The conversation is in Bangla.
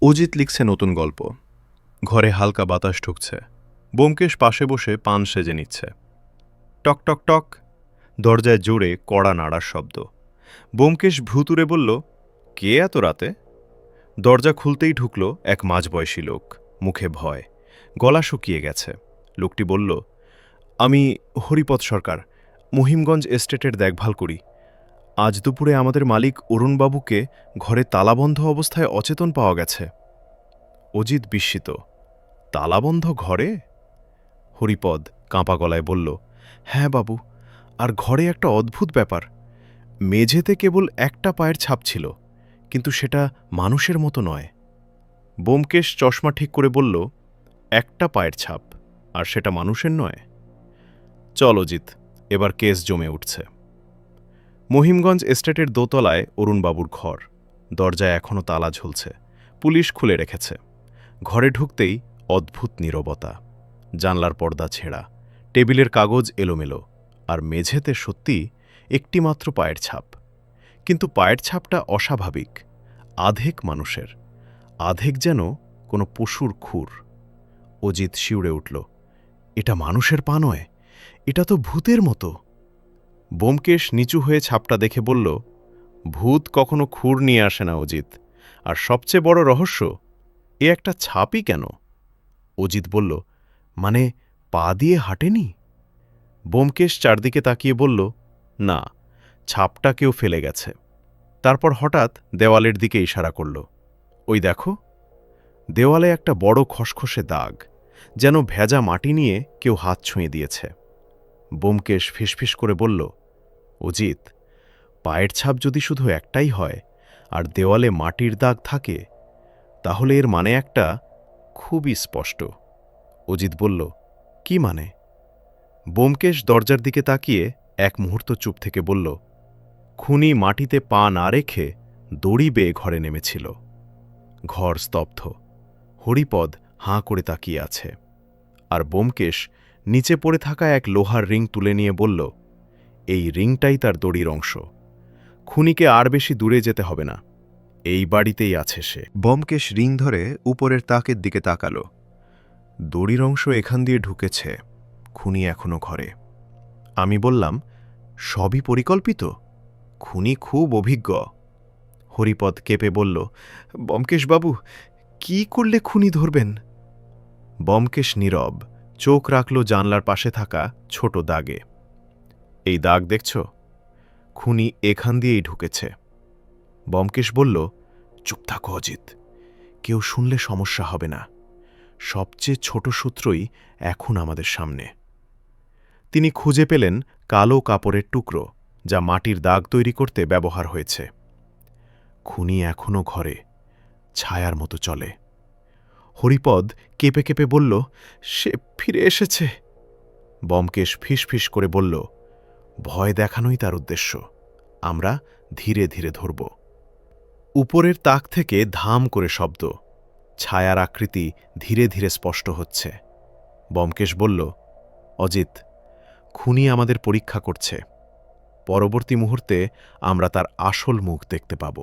অজিত লিখছে নতুন গল্প। ঘরে হালকা বাতাস ঢুকছে। ব্যোমকেশ পাশে বসে পান সেজে নিচ্ছে। টক টক টক, দরজায় জোরে কড়া নাড়ার শব্দ। ব্যোমকেশ ভ্রুতুরে বলল, কে এত রাতে? দরজা খুলতেই ঢুকল এক মাঝবয়সী লোক, মুখে ভয়, গলা শুকিয়ে গেছে। লোকটি বলল, আমি হরিপদ সরকার, মহিমগঞ্জ এস্টেটের দেখভাল করি। আজ দুপুরে আমাদের মালিক অরুণবাবুকে ঘরে তালাবন্ধ অবস্থায় অচেতন পাওয়া গেছে। অজিত বিস্মিত, তালাবন্ধ ঘরে? হরিপদ কাঁপা গলায় বলল, হ্যাঁ বাবু, আর ঘরে একটা অদ্ভুত ব্যাপার। মেঝেতে কেবল একটা পায়ের ছাপ ছিল, কিন্তু সেটা মানুষের মতো নয়। ব্যোমকেশ চশমা ঠিক করে বলল, একটা পায়ের ছাপ, আর সেটা মানুষের নয়? চল অজিত, এবার কেস জমে উঠছে। মহিমগঞ্জ এস্টেটের দোতলায় অরুণবাবুর ঘর। দরজায় এখনও তালা ঝুলছে, পুলিশ খুলে রেখেছে। ঘরে ঢুকতেই অদ্ভুত নীরবতা। জানলার পর্দা ছেঁড়া, টেবিলের কাগজ এলোমেলো, আর মেঝেতে সত্যি একটিমাত্র পায়ের ছাপ। কিন্তু পায়ের ছাপটা অস্বাভাবিক, আধেক মানুষের, আধেক যেন কোনো পশুর খুর। অজিত শিউরে উঠল, এটা মানুষের পা নয়, এটা তো ভূতের মতো। ব্যোমকেশ নিচু হয়ে ছাপটা দেখে বলল, ভূত কখনো খুর নিয়ে আসে না অজিত, আর সবচেয়ে বড় রহস্য, এ একটা ছাপই কেন? অজিত বলল, মানে পা দিয়ে হাঁটেনি? ব্যোমকেশ চারদিকে তাকিয়ে বলল, না, ছাপটা কেউ ফেলে গেছে। তারপর হঠাৎ দেওয়ালের দিকে ইশারা করল, ওই দেখো। দেওয়ালে একটা বড় খসখসে দাগ, যেন ভেজা মাটি নিয়ে কেউ হাত ছুঁয়ে দিয়েছে। ব্যোমকেশ ফিসফিস করে বলল, অজিত, পায়ের ছাপ যদি শুধু একটাই হয় আর দেওয়ালে মাটির দাগ থাকে, তাহলে এর মানে একটা খুবই স্পষ্ট। অজিত বলল, কি মানে? ব্যোমকেশ দরজার দিকে তাকিয়ে এক মুহূর্ত চুপ থেকে বলল, খুনি মাটিতে পা না রেখে দড়ি বেয়ে ঘরে নেমেছিল। ঘর স্তব্ধ। হরিপদ হাঁ করে তাকিয়ে আছে, আর ব্যোমকেশ নিচে পড়ে থাকা এক লোহার রিং তুলে নিয়ে বলল, এই রিংটাই তার দড়ির অংশ। খুনিকে আর বেশি দূরে যেতে হবে না, এই বাড়িতেই আছে সে। ব্যোমকেশ রিং ধরে উপরের তাকের দিকে তাকাল। দড়ির অংশ এখান দিয়ে ঢুকেছে, খুনি এখনো ঘরে। আমি বললাম, সবই পরিকল্পিত? খুনি খুব অভিজ্ঞ। হরিপদ কেঁপে বলল, ব্যোমকেশবাবু, কি করলে খুনি ধরবেন? ব্যোমকেশ নীরব, চোখ রাখল জানলার পাশে থাকা ছোট দাগে। এই দাগ দেখছ? খুনি এখান দিয়েই ঢুকেছে। ব্যোমকেশ বলল, চুপ থাকো অজিত, কেউ শুনলে সমস্যা হবে না। সবচেয়ে ছোট সূত্রই এখন আমাদের সামনে। তিনি খুঁজে পেলেন কালো কাপড়ের টুকরো, যা মাটির দাগ তৈরি করতে ব্যবহার হয়েছে। খুনি এখনও ঘরে, ছায়ার মতো চলে। হরিপদ কেঁপে কেঁপে বলল, সে ফিরে এসেছে। ব্যোমকেশ ফিসফিস করে বলল, ভয় দেখানোই তার উদ্দেশ্য, আমরা ধীরে ধীরে ধরব। উপরের তাক থেকে ধাম করে শব্দ, ছায়ার আকৃতি ধীরে ধীরে স্পষ্ট হচ্ছে। ব্যোমকেশ বলল, অজিত, খুনি আমাদের পরীক্ষা করছে। পরবর্তী মুহূর্তে আমরা তার আসল মুখ দেখতে পাব।